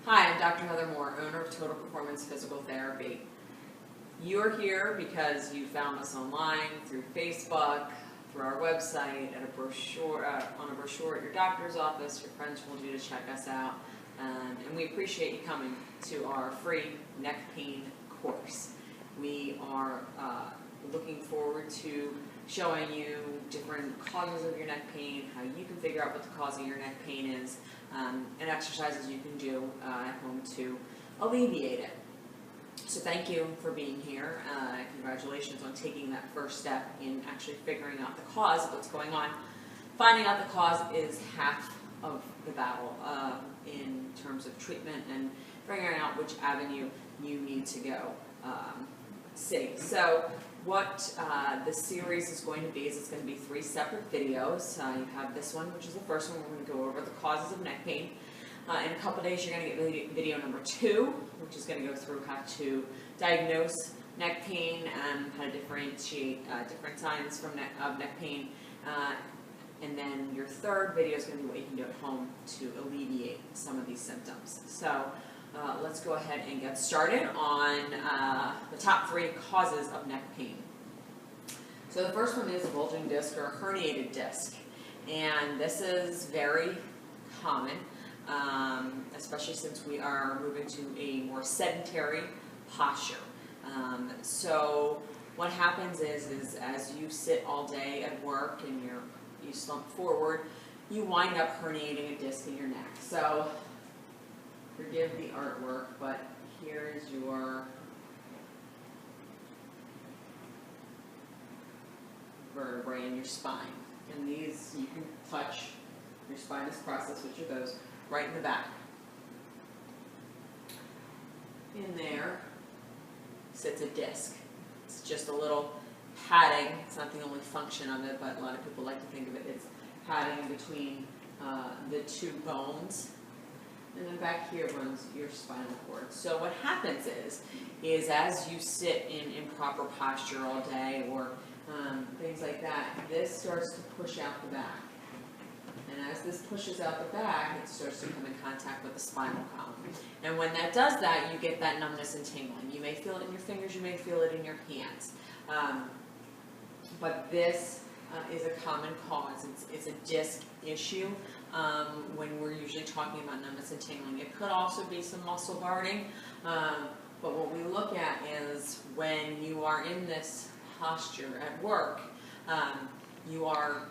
Hi, I'm Dr. Heather Moore, owner of Total Performance Physical Therapy. You're here because you found us online, through Facebook, through our website, at a brochure, on a brochure at your doctor's office. Your friends told you to check us out, and we appreciate you coming to our free neck pain course. We are looking forward to showing you different causes of your neck pain, how you can figure out what the cause of your neck pain is, and exercises you can do at home to alleviate it. So thank you for being here. Congratulations on taking that first step in actually figuring out the cause of what's going on. Finding out the cause is half of the battle in terms of treatment and figuring out which avenue you need to go see. So what this series is going to be is it's going to be 3 separate videos. You have this one, which is the first one. We're going to go over the causes of neck pain. In a couple days, you're going to get video number 2, which is going to go through how to diagnose neck pain and how to differentiate different signs from neck pain. And then your third video is going to be what you can do at home to alleviate some of these symptoms. So let's go ahead and get started on the top 3 causes of neck pain. So the first one is bulging disc or herniated disc. And this is very common, especially since we are moving to a more sedentary posture. So what happens is as you sit all day at work and you slump forward, you wind up herniating a disc in your neck. So forgive the artwork, but here is your vertebrae in your spine. And these you can touch. Your spinous process, which are those, right in the back. In there sits a disc. It's just a little padding. It's not the only function of it, but a lot of people like to think of it as padding between the 2 bones. And then back here runs your spinal cord. So what happens is as you sit in improper posture all day or things like that, this starts to push out the back. And as this pushes out the back, it starts to come in contact with the spinal column. And when that does that, you get that numbness and tingling. You may feel it in your fingers, you may feel it in your hands. But this is a common cause. It's a disc issue when we're usually talking about numbness and tingling. It could also be some muscle burning, but what we look at is when you are in this posture at work, you are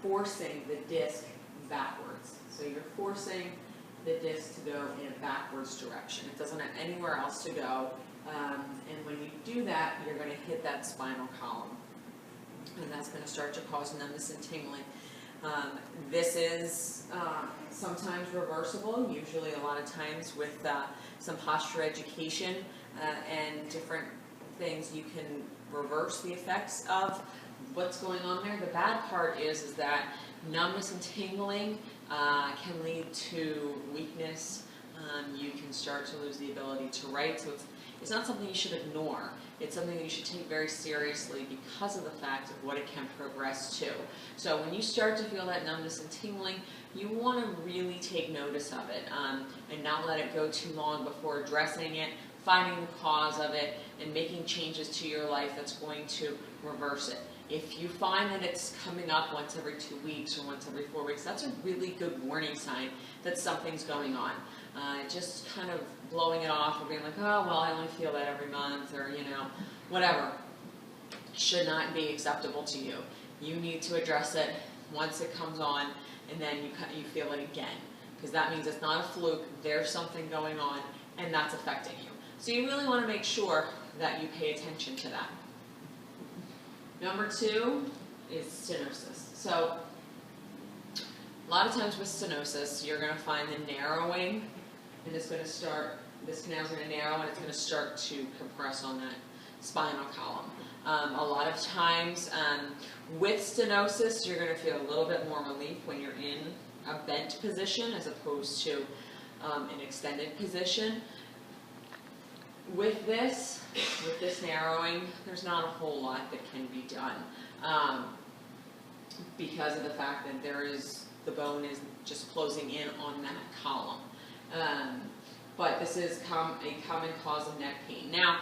forcing the disc backwards. So you're forcing the disc to go in a backwards direction. It doesn't have anywhere else to go. And when you do that, you're going to hit that spinal column. And that's going to start to cause numbness and tingling. This is sometimes reversible, usually a lot of times with some posture education and different things you can reverse the effects of what's going on there. The bad part is that numbness and tingling can lead to weakness. You can start to lose the ability to write. So it's not something you should ignore. It's something that you should take very seriously because of the fact of what it can progress to. So when you start to feel that numbness and tingling, you want to really take notice of it and not let it go too long before addressing it, finding the cause of it, and making changes to your life that's going to reverse it. If you find that it's coming up once every 2 weeks or once every 4 weeks, that's a really good warning sign that something's going on. Just kind of blowing it off or being like, oh, well, I only feel that every month or, whatever, should not be acceptable to you. You need to address it once it comes on, and then you feel it again, because that means it's not a fluke. There's something going on, and that's affecting you. So you really want to make sure that you pay attention to that. Number 2 is stenosis. So a lot of times with stenosis, you're going to find the narrowing, and it's going to start, this canal is going to narrow, and it's going to start to compress on that spinal column. A lot of times with stenosis, you're going to feel a little bit more relief when you're in a bent position as opposed to an extended position. With this narrowing, there's not a whole lot that can be done because of the fact that the bone is just closing in on that column. but this is a common cause of neck pain. Now,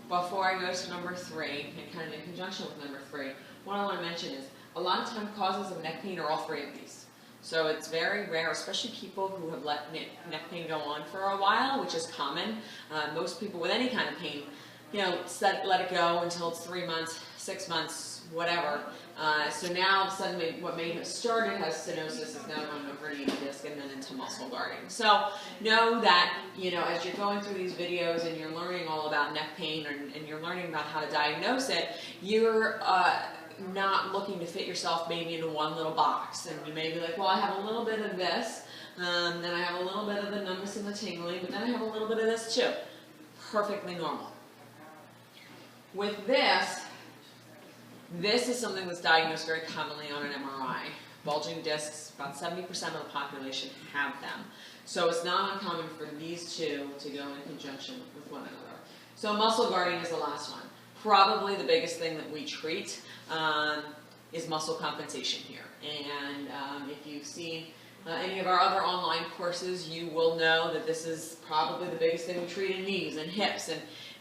before I go to number 3, and kind of in conjunction with number 3, what I want to mention is a lot of time causes of neck pain are all 3 of these. So it's very rare, especially people who have let neck pain go on for a while, which is common. Most people with any kind of pain, you know, let it go until it's 3 months, 6 months, whatever. So now, all of a sudden, what may have started as stenosis is now going over to disc and then into muscle guarding. So know that, you know, as you're going through these videos and you're learning all about neck pain and you're learning about how to diagnose it, you're not looking to fit yourself maybe into one little box. And you may be like, well, I have a little bit of this, then I have a little bit of the numbness and the tingling, but then I have a little bit of this too. Perfectly normal. With this is something that's diagnosed very commonly on an MRI. Bulging discs, about 70% of the population have them. So it's not uncommon for these two to go in conjunction with one another. So muscle guarding is the last one. Probably the biggest thing that we treat is muscle compensation here. And if you've seen any of our other online courses, you will know that this is probably the biggest thing we treat in knees and hips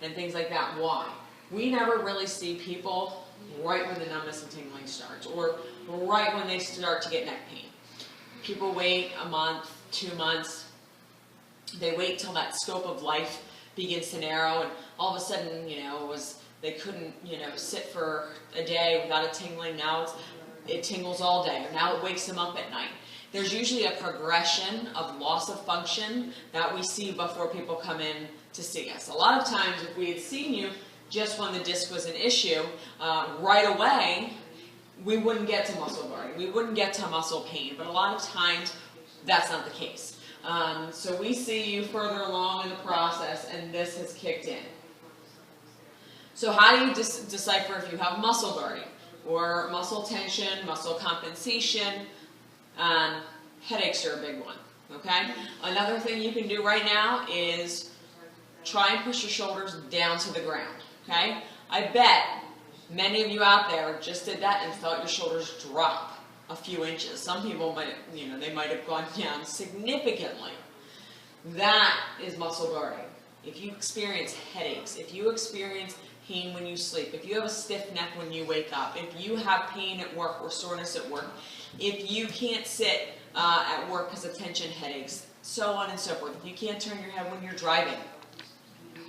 and things like that. Why? We never really see people right when the numbness and tingling starts, or right when they start to get neck pain. People wait a month, 2 months. They wait till that scope of life begins to narrow, and all of a sudden, you know, they couldn't, you know, sit for a day without a tingling. Now it tingles all day, or now it wakes them up at night. There's usually a progression of loss of function that we see before people come in to see us. A lot of times, if we had seen you just when the disc was an issue, right away, we wouldn't get to muscle guarding. We wouldn't get to muscle pain, but a lot of times, that's not the case. So we see you further along in the process, and this has kicked in. So how do you decipher if you have muscle guarding, or muscle tension, muscle compensation? Headaches are a big one, okay? Another thing you can do right now is try and push your shoulders down to the ground. Okay? I bet many of you out there just did that and felt your shoulders drop a few inches. Some people might, you know, they might have gone down significantly. That is muscle guarding. If you experience headaches, if you experience pain when you sleep, if you have a stiff neck when you wake up, if you have pain at work or soreness at work, if you can't sit at work because of tension headaches, so on and so forth. If you can't turn your head when you're driving,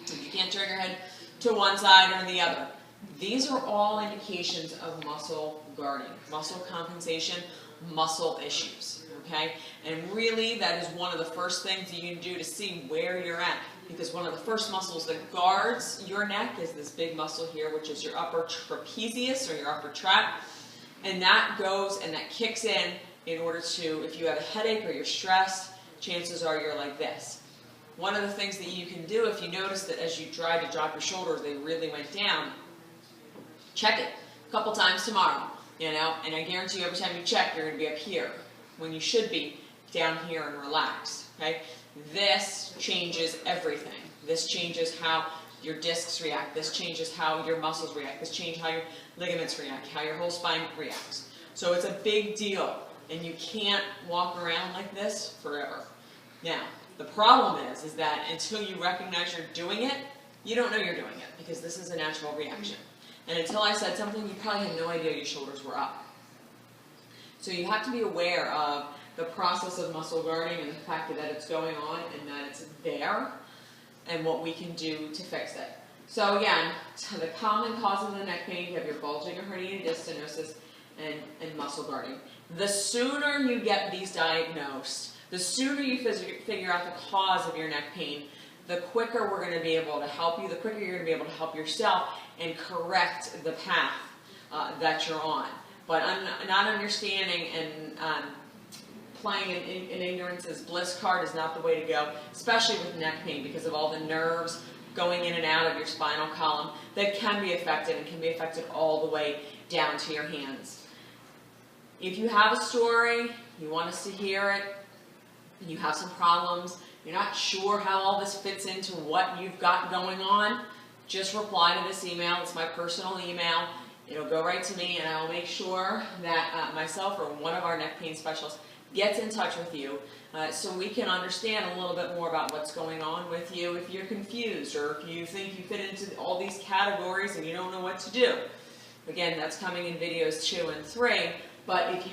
if you can't turn your head to one side or the other. These are all indications of muscle guarding, muscle compensation, muscle issues, okay? And really, that is one of the first things that you can do to see where you're at, because one of the first muscles that guards your neck is this big muscle here, which is your upper trapezius or your upper trap, and that goes and that kicks in order to, if you have a headache or you're stressed, chances are you're like this. One of the things that you can do, if you notice that as you try to drop your shoulders, they really went down, check it a couple times tomorrow, you know, and I guarantee you every time you check, you're going to be up here when you should be down here and relaxed, okay? This changes everything. This changes how your discs react. This changes how your muscles react. This changes how your ligaments react, how your whole spine reacts. So it's a big deal, and you can't walk around like this forever. Now, the problem is that until you recognize you're doing it, you don't know you're doing it, because this is a natural reaction. And until I said something, you probably had no idea your shoulders were up. So you have to be aware of the process of muscle guarding and the fact that it's going on and that it's there, and what we can do to fix it. So again, the common causes of the neck pain, you have your bulging or herniated disc stenosis and muscle guarding. The sooner you get these diagnosed, the sooner you figure out the cause of your neck pain, the quicker we're going to be able to help you, the quicker you're going to be able to help yourself and correct the path that you're on. But not understanding and playing in ignorance is bliss card is not the way to go, especially with neck pain, because of all the nerves going in and out of your spinal column that can be affected, and can be affected all the way down to your hands. If you have a story, you want us to hear it, and you have some problems, you're not sure how all this fits into what you've got going on, just reply to this email. It's my personal email. It'll go right to me, and I will make sure that myself or one of our neck pain specialists gets in touch with you so we can understand a little bit more about what's going on with you if you're confused or if you think you fit into all these categories and you don't know what to do. Again, that's coming in videos 2 and 3, but if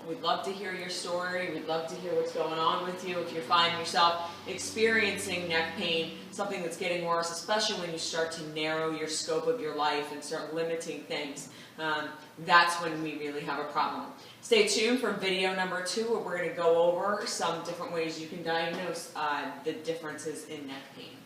we'd love to hear your story, we'd love to hear what's going on with you. If you find yourself experiencing neck pain, something that's getting worse, especially when you start to narrow your scope of your life and start limiting things, that's when we really have a problem. Stay tuned for video number 2, where we're going to go over some different ways you can diagnose the differences in neck pain.